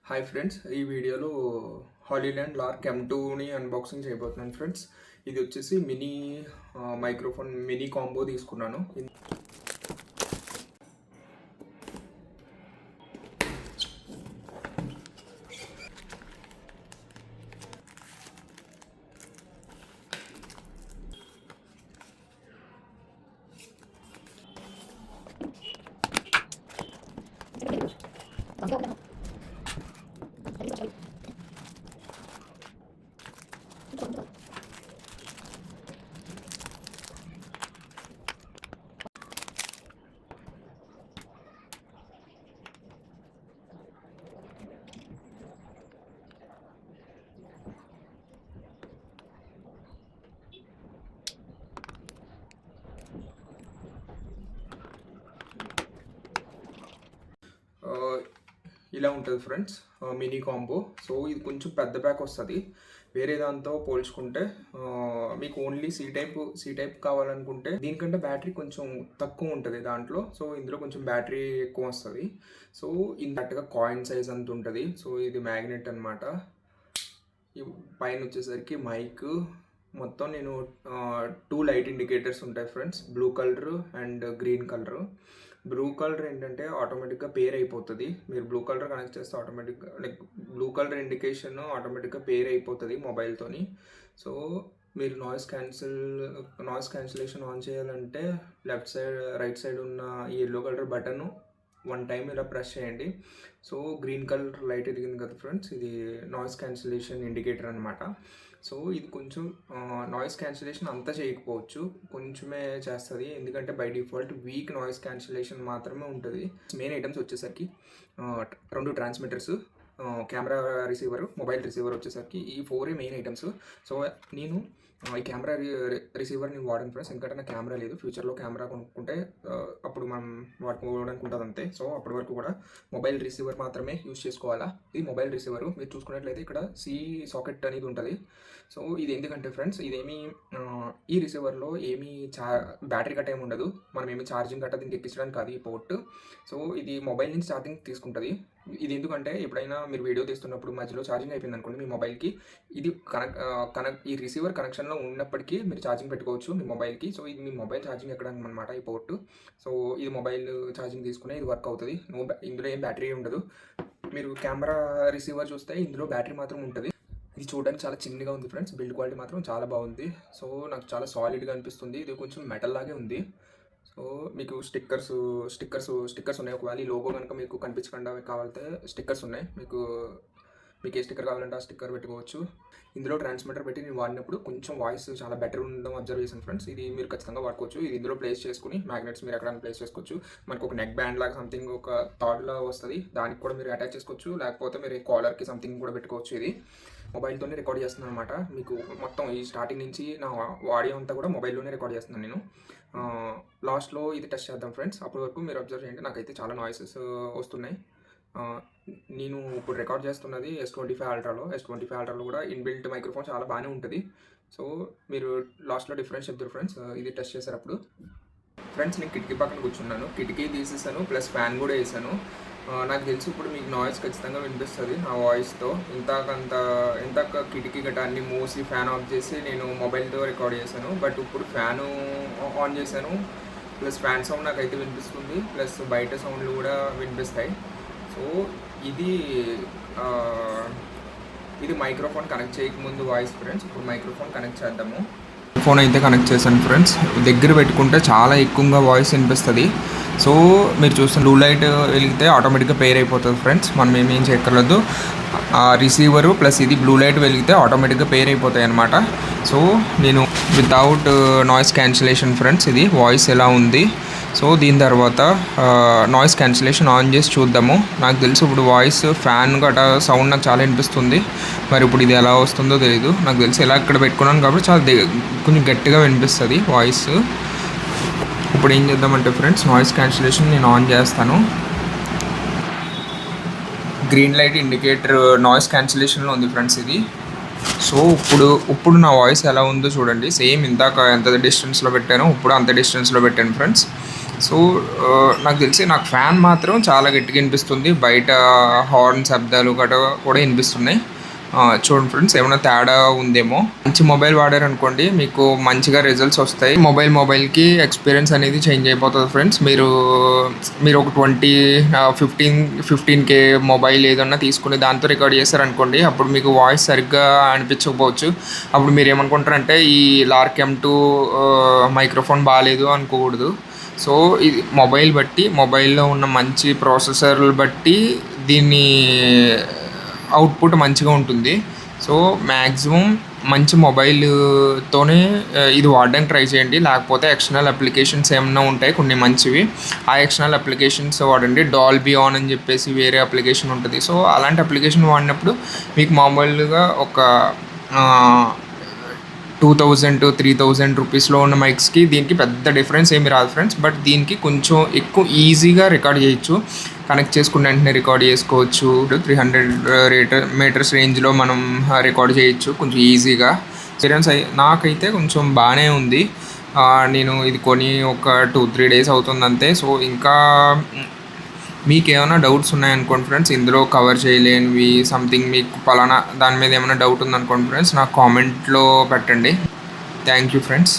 Hi friends, ఈ వీడియోలో Holland lark M2ని unboxing చేయబోతున్నాను ఫ్రెండ్స్. ఇది వచ్చేసి మినీ మైక్రోఫోన్ మినీ కాంబో తీసుకున్నాను. ఇలా ఉంటుంది ఫ్రెండ్స్ మినీ కాంబో. సో ఇది కొంచెం పెద్ద ప్యాక్ వస్తుంది వేరే దాంతో పోల్చుకుంటే. మీకు ఓన్లీ సి టైప్ కావాలనుకుంటే దీనికంటే బ్యాటరీ కొంచెం తక్కువ ఉంటుంది దాంట్లో. సో ఇందులో కొంచెం బ్యాటరీ ఎక్కువ వస్తుంది. సో ఇందట్టుగా కాయిన్ సైజ్ అంత ఉంటుంది. సో ఇది మ్యాగ్నెట్ అనమాట. పైన వచ్చేసరికి మైక్ మొత్తం నేను 2 లైట్ ఇండికేటర్స్ ఉంటాయి friends, blue colour and green colour. Blue colour ఏంటంటే ఆటోమేటిక్గా పేర్ అయిపోతుంది. మీరు బ్లూ కలర్ కనెక్ట్ చేస్తే ఆటోమేటిక్గా బ్లూ కలర్ ఇండికేషన్ ఆటోమేటిక్గా పేర్ అయిపోతుంది మొబైల్తోని. సో మీరు నాయిస్ క్యాన్సిలేషన్ ఆన్ చేయాలంటే లెఫ్ట్ సైడ్ రైట్ సైడ్ ఉన్న ఈ ఎల్లో కలర్ బటన్ 1 టైం ఇలా ప్రెస్ చేయండి. సో గ్రీన్ కలర్ లైట్ ఎదిగింది కదా ఫ్రెండ్స్, ఇది నాయిస్ క్యాన్సిలేషన్ ఇండికేటర్ అనమాట. సో ఇది కొంచెం నాయిస్ క్యాన్సిలేషన్ అంతా చేయకపోవచ్చు, కొంచెమే చేస్తుంది. ఎందుకంటే by default week noise cancellation మాత్రమే ఉంటుంది. మెయిన్ ఐటమ్స్ వచ్చేసరికి 2 transmitters, camera receiver, mobile receiver వచ్చేసరికి ఈ 4 మెయిన్ ఐటమ్స్. సో నేను ఈ కెమెరా రిసీవర్ నేను వాడాను ఫ్రెండ్స్, ఎందుకంటే నా కెమెరా లేదు. ఫ్యూచర్లో కెమెరా కొనుక్కుంటే అప్పుడు మనం వాడుకోవడానికి ఉంటుంది అంతే. సో అప్పటి వరకు కూడా మొబైల్ రిసీవర్ మాత్రమే యూజ్ చేసుకోవాలా. ఇది మొబైల్ రిసీవర్. మీరు చూసుకున్నట్లయితే ఇక్కడ సి సాకెట్ అనేది ఉంటుంది. సో ఇది ఎందుకంటే ఫ్రెండ్స్, ఇదేమి ఈ రిసీవర్లో ఏమీ బ్యాటరీ కట్ ఏమి ఉండదు. మనం ఏమి ఛార్జింగ్ కట్ట దీనికి ఎక్కించడానికి కాదు ఈ పోర్ట్. సో ఇది మొబైల్ నుంచి ఛార్జింగ్ తీసుకుంటుంది. ఇది ఎందుకంటే ఎప్పుడైనా మీరు వీడియో తీస్తున్నప్పుడు మధ్యలో ఛార్జింగ్ అయిపోయింది అనుకోండి మీ మొబైల్కి, ఇది ఈ రిసీవర్ కనెక్షన్లో ఉన్నప్పటికీ మీరు ఛార్జింగ్ పెట్టుకోవచ్చు మీ మొబైల్కి. సో ఇది మీ మొబైల్ ఛార్జింగ్ ఎక్కడానికి అనమాట ఈ పోర్ట్. సో ఇది మొబైల్ ఛార్జింగ్ తీసుకునే ఇది వర్క్ అవుతుంది. ఇందులో ఏం బ్యాటరీ ఉండదు. మీరు కెమెరా రిసీవర్ చూస్తే ఇందులో బ్యాటరీ మాత్రం ఉంటుంది. ఇది చూడడానికి చాలా చిన్నగా ఉంది ఫ్రెండ్స్, బిల్డ్ క్వాలిటీ మాత్రం చాలా బాగుంది. సో నాకు చాలా సాలిడ్గా అనిపిస్తుంది. ఇది కొంచెం మెటల్ లాగే ఉంది. సో మీకు స్టిక్కర్స్ ఉన్నాయి. ఒకవేళ ఈ లోగో కనుక మీకు కనిపించకుండా కావాలంటే స్టిక్కర్స్ ఉన్నాయి. మీకు ఏ స్టిక్కర్ కావాలంటే ఆ స్టిక్కర్ పెట్టుకోవచ్చు. ఇందులో ట్రాన్స్మిటర్ పెట్టి నేను వాడినప్పుడు కొంచెం వాయిస్ చాలా బెటర్ ఉండడం అబ్జర్వ్ చేశాను ఫ్రెండ్స్. ఇది మీరు ఖచ్చితంగా వాడుకోవచ్చు. ఇది ఇందులో ప్లేస్ చేసుకుని మ్యాగ్నెట్స్ మీరు ఎక్కడైనా ప్లేస్ చేసుకోవచ్చు. మనకు ఒక నెక్ బ్యాండ్ లాగా సంథింగ్ ఒక థాడ్లా వస్తుంది, దానికి కూడా మీరు అటాచ్ చేసుకోవచ్చు. లేకపోతే మీరు కాలర్కి సంథింగ్ కూడా పెట్టుకోవచ్చు. ఇది మొబైల్తోనే రికార్డ్ చేస్తున్నాను అనమాట. మీకు మొత్తం ఈ స్టార్టింగ్ నుంచి నా ఆడియో అంతా కూడా మొబైల్లోనే రికార్డ్ చేస్తున్నాను నేను. లాస్ట్లో ఇది టెస్ట్ చేద్దాం ఫ్రెండ్స్. అప్పటి వరకు మీరు అబ్జర్వ్ చేయండి. నాకైతే చాలా నాయిసెస్ వస్తున్నాయి. నేను ఇప్పుడు రికార్డ్ చేస్తున్నది S25 అల్ట్రాలో కూడా ఇన్బిల్ట్ మైక్రోఫోన్ చాలా బాగానే ఉంటుంది. సో మీరు లాస్ట్లో డిఫరెన్స్ చెప్తారు ఫ్రెండ్స్ ఇది టెస్ట్ చేసేటప్పుడు. ఫ్రెండ్స్ నేను కిటికీ పక్కన కూర్చున్నాను, కిటికీ తీసేసాను, ప్లస్ ఫ్యాన్ కూడా వేసాను. నాకు తెలిసి ఇప్పుడు మీకు నాయిస్ ఖచ్చితంగా వినిపిస్తుంది నా వాయిస్తో. ఇంతాక కిటికీ గట్రా అన్ని మూసి ఫ్యాన్ ఆఫ్ చేసి నేను మొబైల్తో రికార్డ్ చేశాను. బట్ ఇప్పుడు ఫ్యాను ఆన్ చేశాను, ప్లస్ ఫ్యాన్ సౌండ్ నాకైతే వినిపిస్తుంది, ప్లస్ బయట సౌండ్లు కూడా వినిపిస్తాయి. సో ఇది మైక్రోఫోన్ కనెక్ట్ చేయకముందు వాయిస్ ఫ్రెండ్స్. ఇప్పుడు మైక్రోఫోన్ కనెక్ట్ చేద్దాము. ఫోన్ అయితే కనెక్ట్ చేశాను ఫ్రెండ్స్. దగ్గర పెట్టుకుంటే చాలా ఎక్కువగా వాయిస్ వినిపిస్తుంది. సో మీరు చూస్తున్న బ్లూ లైట్ వెలిగితే ఆటోమేటిక్గా పేర్ అయిపోతుంది ఫ్రెండ్స్. మనం ఏం చేయక్కర్లేదు. రిసీవరు ప్లస్ ఇది బ్లూ లైట్ వెలిగితే ఆటోమేటిక్గా పేర్ అయిపోతాయి అన్నమాట. సో నేను వితౌట్ నాయిస్ క్యాన్సిలేషన్ ఫ్రెండ్స్ ఇది వాయిస్ ఎలా ఉంది. సో దీని తర్వాత నాయిస్ క్యాన్సిలేషన్ ఆన్ చేసి చూద్దాము. నాకు తెలిసి ఇప్పుడు వాయిస్ ఫ్యాన్ గట్రా సౌండ్ నాకు చాలా వినిపిస్తుంది. మరి ఇప్పుడు ఇది ఎలా వస్తుందో తెలియదు. నాకు తెలిసి ఎలా ఇక్కడ పెట్టుకున్నాను కాబట్టి చాలా కొంచెం గట్టిగా వినిపిస్తుంది వాయిస్. ఇప్పుడు ఏం చేద్దామంటే ఫ్రెండ్స్, నాయిస్ క్యాన్సిలేషన్ నేను ఆన్ చేస్తాను. గ్రీన్ లైట్ ఇండికేటర్ నాయిస్ క్యాన్సిలేషన్లో ఉంది ఫ్రెండ్స్ ఇది. సో ఇప్పుడు నా వాయిస్ ఎలా ఉందో చూడండి. సేమ్ ఇందాక ఎంత డిస్టెన్స్లో పెట్టానో ఇప్పుడు అంత డిస్టెన్స్లో పెట్టాను ఫ్రెండ్స్. సో నాకు తెలిసి నాకు ఫ్యాన్ మాత్రం చాలా గట్టిగా వినిపిస్తుంది. బయట హార్న్ శబ్దాలు కూడా వినిపిస్తున్నాయి. చూడండి ఫ్రెండ్స్, ఏమైనా తేడా ఉందేమో. మంచి మొబైల్ వాడారనుకోండి మీకు మంచిగా రిజల్ట్స్ వస్తాయి. మొబైల్కి ఎక్స్పీరియన్స్ అనేది చేంజ్ అయిపోతుంది ఫ్రెండ్స్. మీరు ఒక 15K మొబైల్ ఏదన్నా తీసుకుని దాంతో రికార్డ్ చేశారనుకోండి, అప్పుడు మీకు వాయిస్ సరిగ్గా అనిపించకపోవచ్చు. అప్పుడు మీరు ఏమనుకుంటారంటే ఈ లార్క్ M2 మైక్రోఫోన్ బాగాలేదు అనుకోకూడదు. సో ఇది మొబైల్లో ఉన్న మంచి ప్రాసెసర్లు బట్టి దీన్ని అవుట్పుట్ మంచిగా ఉంటుంది. సో మ్యాక్సిమం మంచి మొబైల్తోనే ఇది వాడడానికి ట్రై చేయండి. లేకపోతే ఎక్స్టర్నల్ అప్లికేషన్స్ ఏమన్నా ఉంటాయి కొన్ని మంచివి, ఆ ఎక్స్టర్నల్ అప్లికేషన్స్ వాడండి. డాల్బీ ఆన్ అని చెప్పేసి వేరే అప్లికేషన్ ఉంటుంది. సో అలాంటి అప్లికేషన్ వాడినప్పుడు మీకు మామూలుగా ఒక 2000 to 3000 రూపీస్లో ఉన్న మైక్స్కి దీనికి పెద్ద డిఫరెన్స్ ఏమి రాదు ఫ్రెండ్స్. బట్ దీనికి కొంచెం ఎక్కువ ఈజీగా రికార్డ్ చేయొచ్చు. కనెక్ట్ చేసుకున్న వెంటనే రికార్డ్ చేసుకోవచ్చు. 300 మీటర్స్ రేంజ్లో మనం రికార్డ్ చేయొచ్చు కొంచెం ఈజీగా. ఎక్స్పీరియన్స్ నాకైతే కొంచెం బాగానే ఉంది. నేను ఇది కొని ఒక 2-3 డేస్ అవుతుంది అంతే. సో ఇంకా మీకు ఏమైనా డౌట్స్ ఉన్నాయనుకోండి ఫ్రెండ్స్, ఇందులో కవర్ చేయలేనివి సంథింగ్ మీకు పలానా దాని మీద ఏమైనా డౌట్ ఉందనుకోండి ఫ్రెండ్స్, నాకు కామెంట్లో పెట్టండి. Thank you friends.